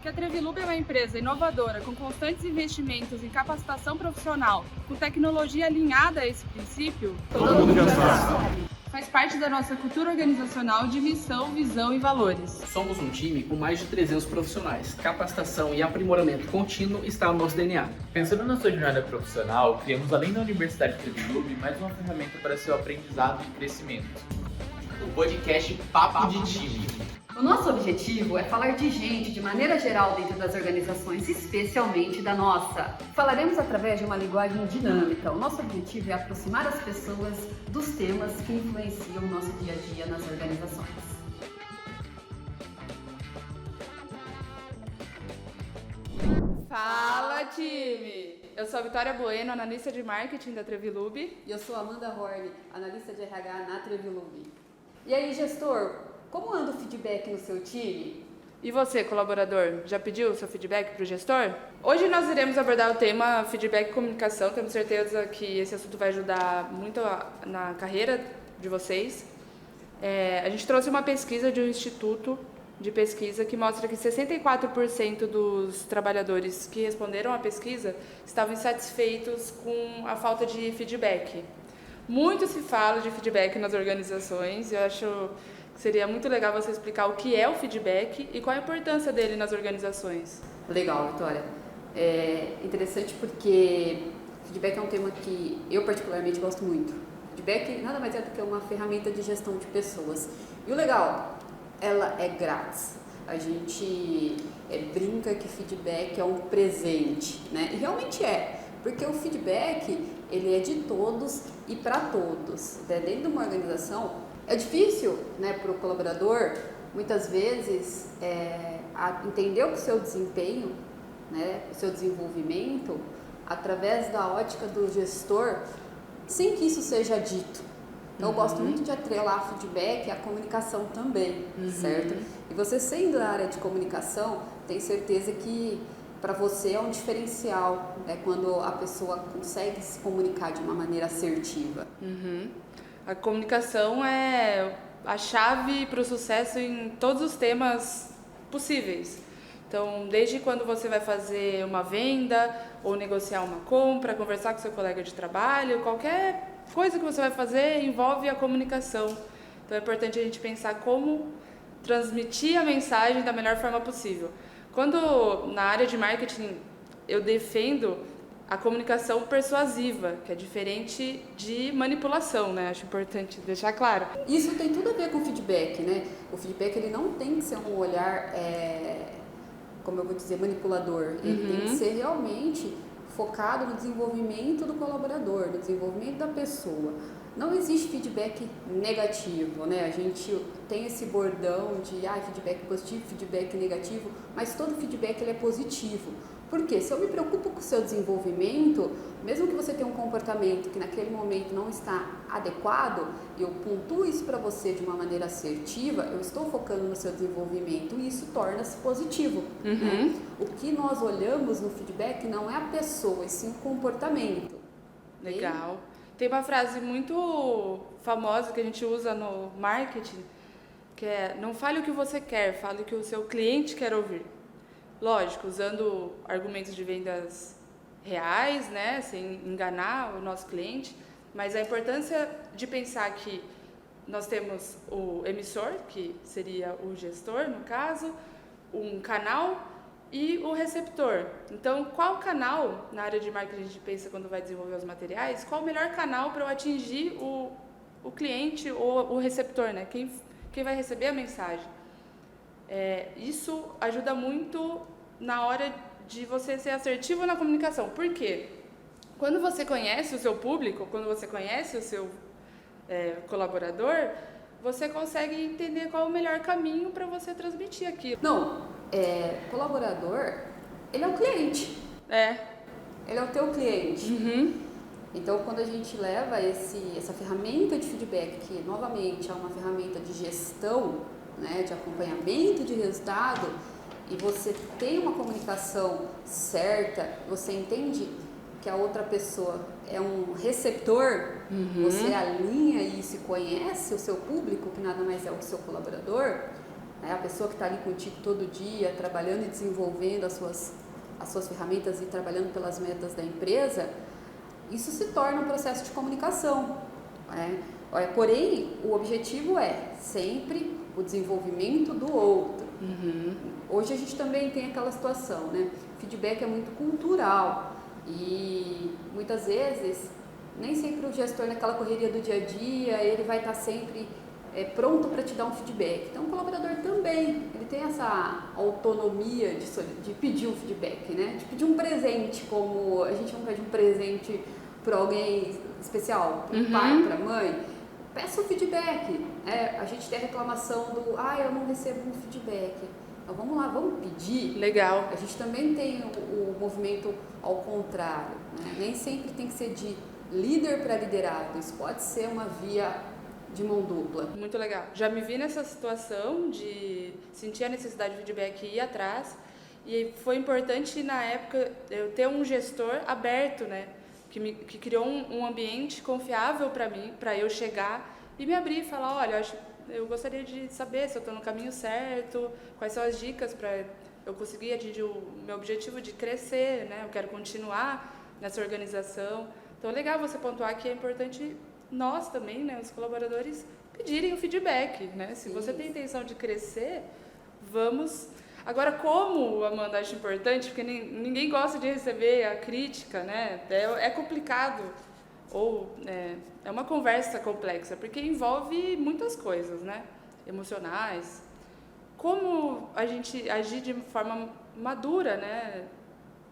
que a Trevilub é uma empresa inovadora com constantes investimentos em capacitação profissional, com tecnologia alinhada a esse princípio, Todo mundo já sabe. faz parte da nossa cultura organizacional de missão, visão e valores. Somos um time com mais de 300 profissionais. Capacitação e aprimoramento contínuo está no nosso DNA. Pensando na sua jornada profissional, criamos além da Universidade Trevilub mais uma ferramenta para seu aprendizado e crescimento. O podcast Papo de Time. O nosso objetivo é falar de gente de maneira geral dentro das organizações, especialmente da nossa. Falaremos através de uma linguagem dinâmica. O nosso objetivo é aproximar as pessoas dos temas que influenciam o nosso dia a dia nas organizações. Fala, time! Eu sou a Vitória Bueno, analista de marketing da Trevilub. E eu sou a Amanda Horn, analista de RH na Trevilub. E aí, gestor, como anda o feedback no seu time? E você, colaborador, já pediu o seu feedback para o gestor? Hoje nós iremos abordar o tema feedback e comunicação. Temos certeza que esse assunto vai ajudar muito na carreira de vocês. A gente trouxe uma pesquisa de um instituto de pesquisa que mostra que 64% dos trabalhadores que responderam à pesquisa estavam insatisfeitos com a falta de feedback. Muito se fala de feedback nas organizações e eu acho que seria muito legal você explicar o que é o feedback e qual a importância dele nas organizações. Legal, Vitória. É interessante porque feedback é um tema que eu particularmente gosto muito. Feedback nada mais é do que uma ferramenta de gestão de pessoas. E o legal, ela é grátis. A gente brinca que feedback é um presente, né? E realmente é, porque o feedback ele é de todos e para todos. Dentro de uma organização é difícil, né, para o colaborador muitas vezes entender o seu desempenho, né, o seu desenvolvimento através da ótica do gestor, sem que isso seja dito. Então, eu gosto muito de atrelar feedback à comunicação também, certo? E você sendo da área de comunicação, tem certeza que para você é um diferencial, né, quando a pessoa consegue se comunicar de uma maneira assertiva. A comunicação é a chave para o sucesso em todos os temas possíveis. Então, desde quando você vai fazer uma venda ou negociar uma compra, conversar com seu colega de trabalho, qualquer coisa que você vai fazer envolve a comunicação. Então, é importante a gente pensar como transmitir a mensagem da melhor forma possível. Quando na área de marketing eu defendo a comunicação persuasiva, que é diferente de manipulação, né? Acho importante deixar claro. Isso tem tudo a ver com o feedback, né? O feedback ele não tem que ser um olhar, como eu vou dizer, manipulador. Ele tem que ser realmente focado no desenvolvimento do colaborador, no desenvolvimento da pessoa. Não existe feedback negativo, né? A gente tem esse bordão de feedback positivo, feedback negativo, mas todo feedback ele é positivo. Por quê? Se eu me preocupo com o seu desenvolvimento, mesmo que você tenha um comportamento que naquele momento não está adequado, eu pontuo isso para você de uma maneira assertiva, eu estou focando no seu desenvolvimento e isso torna-se positivo. Né? O que nós olhamos no feedback não é a pessoa, e sim o comportamento. Legal. Tem uma frase muito famosa que a gente usa no marketing, que é: não fale o que você quer, fale o que o seu cliente quer ouvir. Lógico, usando argumentos de vendas reais, né, sem enganar o nosso cliente, mas a importância de pensar que nós temos o emissor, que seria o gestor, no caso, um canal e o receptor. Então, qual canal, na área de marketing a gente pensa quando vai desenvolver os materiais, qual o melhor canal para eu atingir o cliente ou o receptor, né? Quem vai receber a mensagem. Isso ajuda muito na hora de você ser assertivo na comunicação. Por quê? Quando você conhece o seu público, quando você conhece o seu colaborador, você consegue entender qual é o melhor caminho para você transmitir aquilo. Colaborador, ele é o cliente. Ele é o teu cliente. Então, quando a gente leva essa ferramenta de feedback, que novamente é uma ferramenta de gestão, né, de acompanhamento de resultado, e você tem uma comunicação certa, você entende que a outra pessoa é um receptor, você alinha isso e conhece o seu público, que nada mais é o que seu colaborador, né? A pessoa que está ali contigo todo dia, trabalhando e desenvolvendo as suas ferramentas e trabalhando pelas metas da empresa, isso se torna um processo de comunicação, né? Porém, o objetivo é sempre o desenvolvimento do outro. Hoje a gente também tem aquela situação, né? O feedback é muito cultural e muitas vezes nem sempre o gestor naquela correria do dia a dia, ele vai estar sempre pronto para te dar um feedback. Então o colaborador também, ele tem essa autonomia de pedir um feedback, né? De pedir um presente, como a gente não pede um presente para alguém especial, para o pai, para a mãe. Peça um feedback. A gente tem a reclamação do, eu não recebo um feedback. Então vamos lá, vamos pedir. Legal. A gente também tem o movimento ao contrário, né? Nem sempre tem que ser de líder para liderado, isso pode ser uma via de mão dupla. Muito legal. Já me vi nessa situação de sentir a necessidade de feedback e ir atrás, e foi importante na época eu ter um gestor aberto, né? Que criou um ambiente confiável para mim, para eu chegar e me abrir e falar, olha, eu gostaria de saber se eu estou no caminho certo, quais são as dicas para eu conseguir atingir o meu objetivo de crescer, né? Eu quero continuar nessa organização. Então é legal você pontuar que é importante nós também, né, os colaboradores, pedirem o feedback, né? Se você tem intenção de crescer, vamos... Agora, como, Amanda, acho importante, porque ninguém gosta de receber a crítica, né? É complicado, ou é uma conversa complexa, porque envolve muitas coisas, né? Emocionais. Como a gente agir de forma madura, né?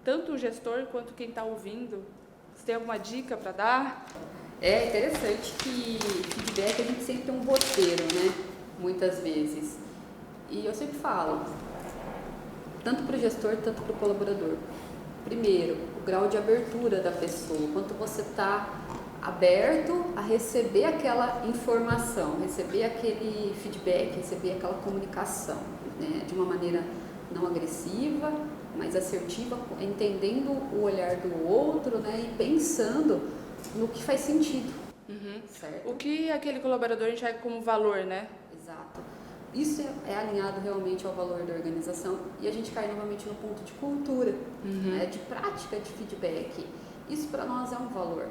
Tanto o gestor quanto quem está ouvindo. Você tem alguma dica para dar? É interessante que feedback a gente sempre tem um roteiro, né? Muitas vezes. E eu sempre falo, tanto para o gestor, tanto para o colaborador. Primeiro, o grau de abertura da pessoa, quanto você está aberto a receber aquela informação, receber aquele feedback, receber aquela comunicação, né? De uma maneira não agressiva, mas assertiva, entendendo o olhar do outro, né? E pensando no que faz sentido. Certo? O que aquele colaborador enxerga como valor, né? Exato. Isso é alinhado realmente ao valor da organização e a gente cai novamente no ponto de cultura, né, de prática de feedback. Isso para nós é um valor,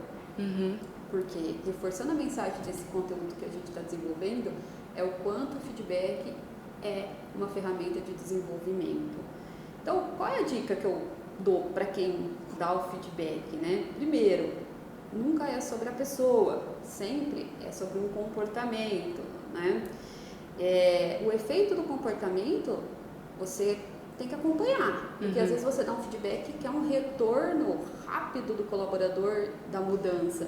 porque reforçando a mensagem desse conteúdo que a gente está desenvolvendo é o quanto o feedback é uma ferramenta de desenvolvimento. Então, qual é a dica que eu dou para quem dá o feedback, né? Primeiro, nunca é sobre a pessoa, sempre é sobre um comportamento, né? O efeito do comportamento você tem que acompanhar, porque às vezes você dá um feedback que é um retorno rápido do colaborador da mudança,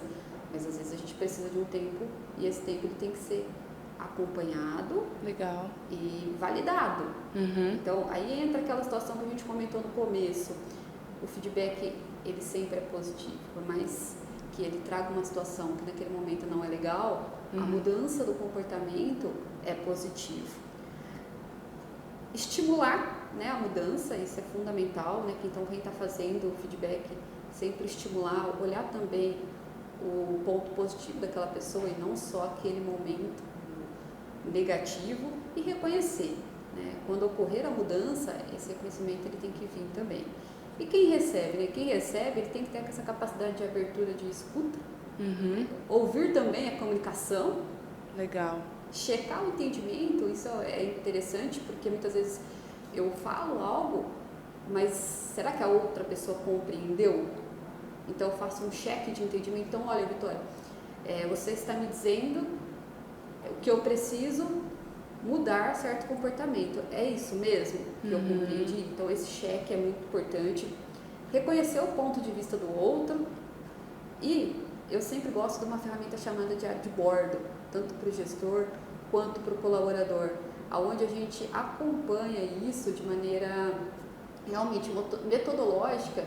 mas às vezes a gente precisa de um tempo e esse tempo ele tem que ser acompanhado. Legal. E validado. Então aí entra aquela situação que a gente comentou no começo, o feedback ele sempre é positivo, por mais que ele traga uma situação que naquele momento não é legal, a mudança do comportamento é positivo. Estimular, né, a mudança, isso é fundamental, né? Então quem está fazendo o feedback sempre estimular, olhar também o ponto positivo daquela pessoa e não só aquele momento negativo e reconhecer, né? Quando ocorrer a mudança, esse reconhecimento ele tem que vir também. E quem recebe, né? Quem recebe, ele tem que ter essa capacidade de abertura de escuta, ouvir também a comunicação. Legal. Checar o entendimento, isso é interessante, porque muitas vezes eu falo algo, mas será que a outra pessoa compreendeu? Então eu faço um cheque de entendimento. Então, olha, Vitória, você está me dizendo o que eu preciso mudar certo comportamento. É isso mesmo que eu compreendi? Então esse cheque é muito importante. Reconhecer o ponto de vista do outro. E eu sempre gosto de uma ferramenta chamada de bordo, tanto para o gestor quanto para o colaborador, onde a gente acompanha isso de maneira realmente metodológica,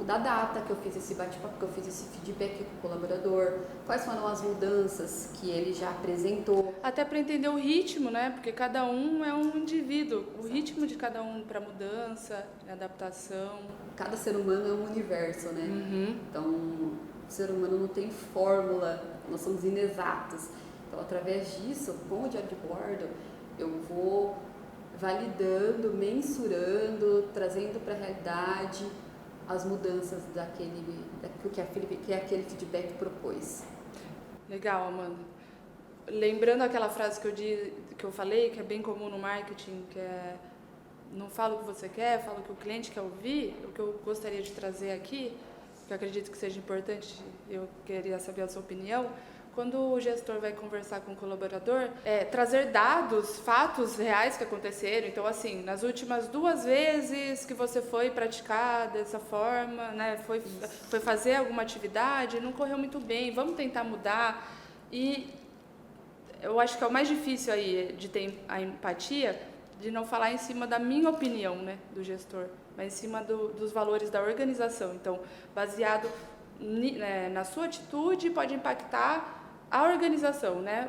da data que eu fiz esse bate-papo, que eu fiz esse feedback com o colaborador, quais foram as mudanças que ele já apresentou. Até para entender o ritmo, né? Porque cada um é um indivíduo. O ritmo de cada um para mudança, adaptação. Cada ser humano é um universo, né? Então, o ser humano não tem fórmula, nós somos inexatos. Então, através disso, com o diário de bordo, eu vou validando, mensurando, trazendo para a realidade as mudanças que aquele feedback propôs. Legal, Amanda. Lembrando aquela frase que eu falei, que é bem comum no marketing, que é não fala o que você quer, fala o que o cliente quer ouvir. O que eu gostaria de trazer aqui, que eu acredito que seja importante, eu queria saber a sua opinião, quando o gestor vai conversar com o colaborador, trazer dados, fatos reais que aconteceram. Então, assim, nas últimas 2 vezes que você foi praticar dessa forma, né, foi fazer alguma atividade, não correu muito bem, vamos tentar mudar. E eu acho que é o mais difícil aí de ter a empatia, de não falar em cima da minha opinião, né, do gestor, mas em cima dos valores da organização. Então, baseado na sua atitude, pode impactar a organização, né?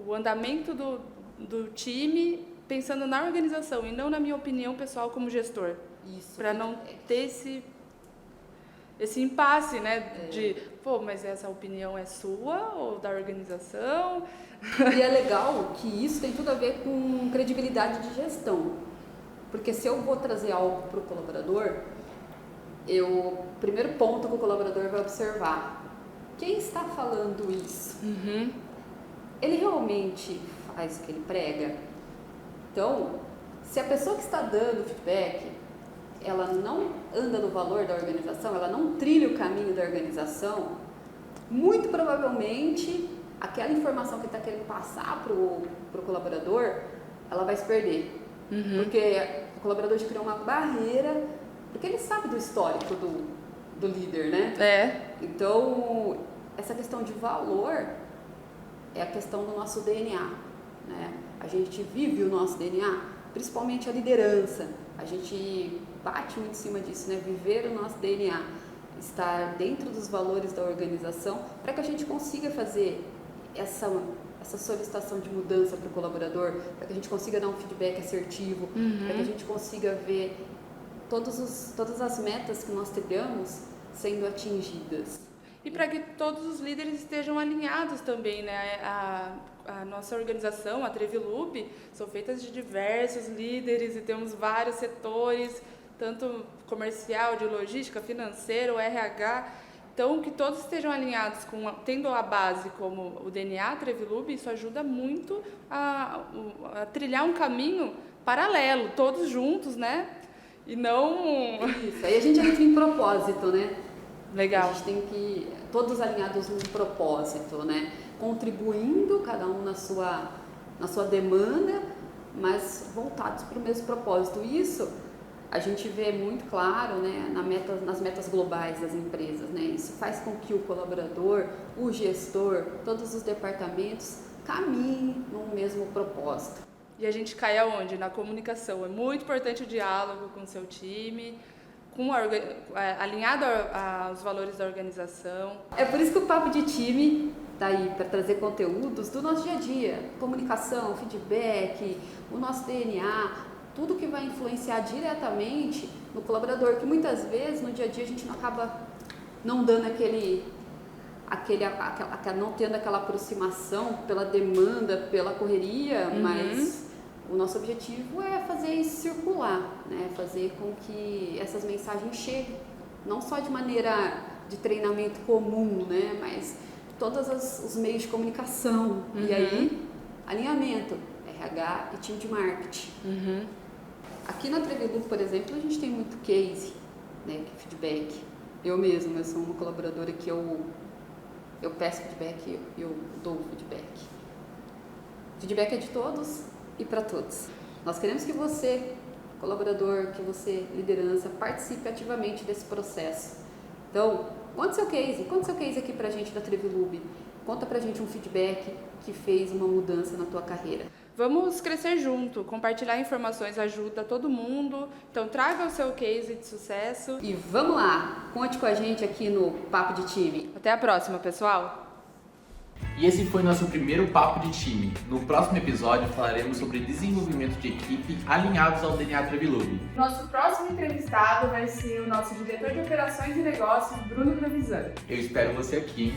O andamento do time, pensando na organização e não na minha opinião pessoal como gestor. Isso. Para não ter esse impasse, né? De, mas essa opinião é sua ou da organização? E é legal que isso tem tudo a ver com credibilidade de gestão. Porque se eu vou trazer algo para o colaborador, o primeiro ponto que o colaborador vai observar: quem está falando isso? Uhum. Ele realmente faz o que ele prega? Então, se a pessoa que está dando feedback, ela não anda no valor da organização, ela não trilha o caminho da organização, muito provavelmente aquela informação que está querendo passar para o colaborador, ela vai se perder. Uhum. Porque o colaborador já criou uma barreira, porque ele sabe do histórico do líder, né? Então, essa questão de valor é a questão do nosso DNA, né? A gente vive o nosso DNA, principalmente a liderança. A gente bate muito em cima disso, né? Viver o nosso DNA, estar dentro dos valores da organização, para que a gente consiga fazer essa solicitação de mudança para o colaborador, para que a gente consiga dar um feedback assertivo, para que a gente consiga ver todas as metas que nós trilhamos sendo atingidas. E para que todos os líderes estejam alinhados também, né? A nossa organização, a Trevilub, são feitas de diversos líderes e temos vários setores, tanto comercial, de logística, financeiro, RH. Então, que todos estejam alinhados, tendo a base como o DNA Trevilub, isso ajuda muito a trilhar um caminho paralelo, todos juntos, né? E não... Isso, aí a gente entra em propósito, né? Legal. A gente tem que, todos alinhados num propósito, né? Contribuindo, cada um na sua demanda, mas voltados para o mesmo propósito. Isso a gente vê muito claro, né, nas metas globais das empresas, né? Isso faz com que o colaborador, o gestor, todos os departamentos caminhem no mesmo propósito. E a gente cai aonde? Na comunicação. É muito importante o diálogo com o seu time, alinhado aos valores da organização. É por isso que o Papo de Time está aí, para trazer conteúdos do nosso dia a dia. Comunicação, feedback, o nosso DNA, tudo que vai influenciar diretamente no colaborador, que muitas vezes no dia a dia a gente não acaba não dando não tendo aquela aproximação pela demanda, pela correria, mas o nosso objetivo é fazer isso circular, né? Fazer com que essas mensagens cheguem, não só de maneira de treinamento comum, né? Mas todos os meios de comunicação. E aí, alinhamento, RH e time de marketing. Aqui na Trevilub, por exemplo, a gente tem muito case, né? Que feedback. Eu sou uma colaboradora que eu peço feedback, eu dou feedback. Feedback é de todos e para todos. Nós queremos que você, colaborador, que você, liderança, participe ativamente desse processo. Então, conta seu case aqui pra gente da Trevilub. Conta pra gente um feedback que fez uma mudança na tua carreira. Vamos crescer junto, compartilhar informações ajuda todo mundo. Então traga o seu case de sucesso. E vamos lá, conte com a gente aqui no Papo de Time. Até a próxima, pessoal! E esse foi nosso primeiro Papo de Time. No próximo episódio falaremos sobre desenvolvimento de equipe alinhados ao DNA Trevilub. Nosso próximo entrevistado vai ser o nosso diretor de operações e negócios, Bruno Trevisan. Eu espero você aqui.